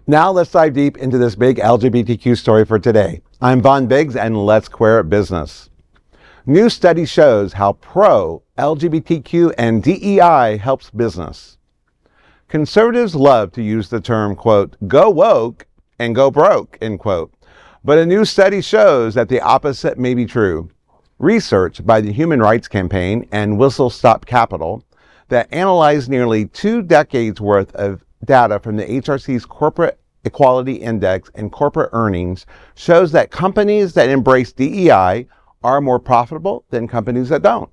Now let's dive deep into this big LGBTQ story for today. I'm Von Biggs, and let's queer business. New study shows how pro-LGBTQ and DEI helps business. Conservatives love to use the term, quote, go woke and go broke, end quote. But a new study shows that the opposite may be true. Research by the Human Rights Campaign and Whistle Stop Capital that analyzed nearly 2 decades worth of data from the HRC's Corporate Equality Index and corporate earnings shows that companies that embrace DEI are more profitable than companies that don't.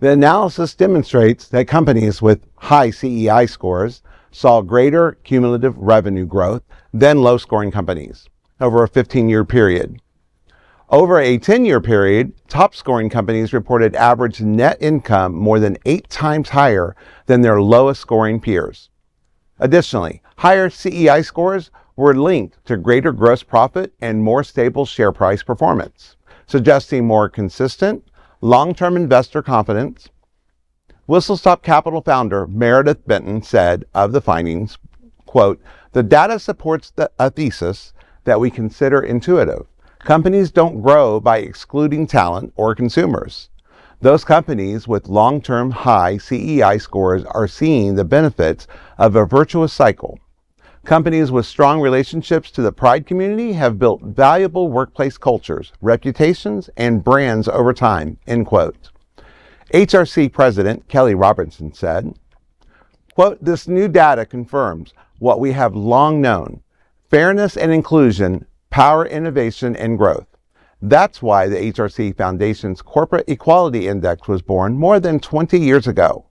The analysis demonstrates that companies with high CEI scores saw greater cumulative revenue growth than low-scoring companies over a 15-year period. Over a 10-year period, top-scoring companies reported average net income more than 8 times higher than their lowest-scoring peers. Additionally, higher CEI scores were linked to greater gross profit and more stable share price performance, suggesting more consistent, long-term investor confidence. Whistle Stop Capital founder Meredith Benton said of the findings, quote, the data supports a thesis that we consider intuitive. Companies don't grow by excluding talent or consumers. Those companies with long-term high CEI scores are seeing the benefits of a virtuous cycle. Companies with strong relationships to the Pride community have built valuable workplace cultures, reputations, and brands over time, end quote. HRC President Kelly Robinson said, quote, this new data confirms what we have long known, fairness and inclusion, power innovation and growth. That's why the HRC Foundation's Corporate Equality Index was born more than 20 years ago.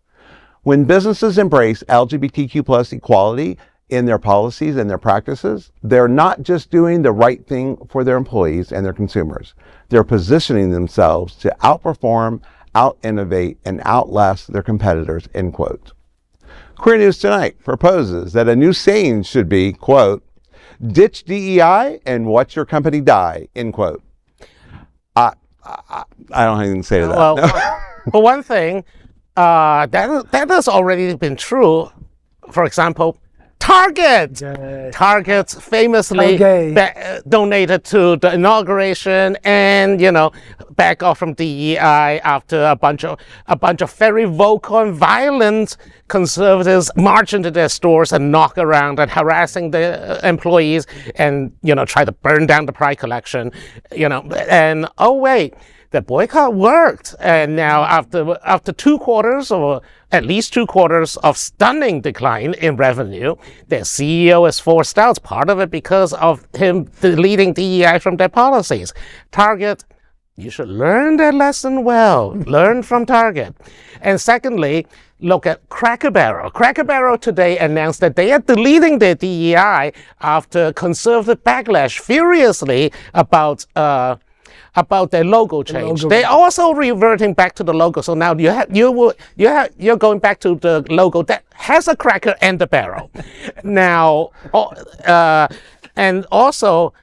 When businesses embrace LGBTQ+ equality in their policies and their practices, they're not just doing the right thing for their employees and their consumers. They're positioning themselves to outperform, out-innovate, and outlast their competitors, end quote. Queer News Tonight proposes that a new saying should be, quote, ditch DEI and watch your company die, end quote. I don't have anything to say to that. Well, no. For one thing, that has already been true. For example, Target. Target famously donated to the inauguration and, back off from DEI after a bunch of very vocal and violent conservatives march into their stores and knock around and harassing the employees and, try to burn down the Pride collection, and oh wait, the boycott worked. And now after 2 quarters, or at least 2 quarters of stunning decline in revenue, their CEO is forced out, part of it because of him deleting DEI from their policies. Target, you should learn that lesson well. Learn from Target. And secondly, look at Cracker Barrel. Cracker Barrel today announced that they are deleting their DEI after conservative backlash furiously about their logo change. They're also reverting back to the logo. So now you're going back to the logo that has a cracker and a barrel. Now, and also,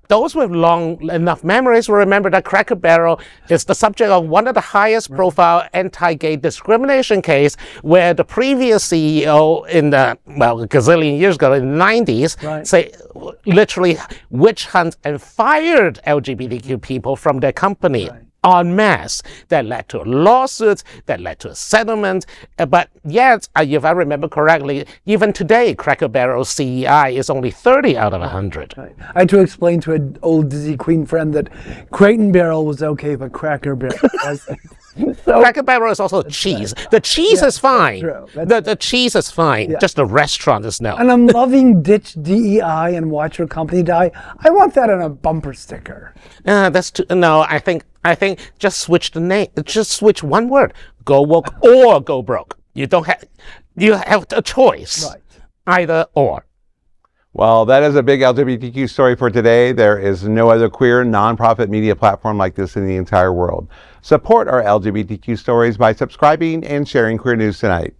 those with long enough memories will remember that Cracker Barrel is the subject of one of the highest profile anti-gay discrimination case, where the previous CEO in a gazillion years ago, in the 90s, literally witch hunt and fired LGBTQ people from their company. En masse, that led to lawsuits, that led to a settlement, but yet, if I remember correctly, even today, Cracker Barrel's CEI is only 30 out of 100. I had to explain to an old Dizzy Queen friend that Crate and Barrel was okay, but Cracker Barrel wasn't. So, Cracker Barrel is also cheese. Right. The cheese is fine. The cheese is fine. Yeah. Just the restaurant is no. And I'm loving ditch DEI and watch your company die. I want that on a bumper sticker. That's too, no. I think just switch the name. Just switch one word. Go woke or go broke. You have a choice. Right. Either or. Well, that is a big LGBTQ story for today. There is no other queer nonprofit media platform like this in the entire world. Support our LGBTQ stories by subscribing and sharing Queer News Tonight.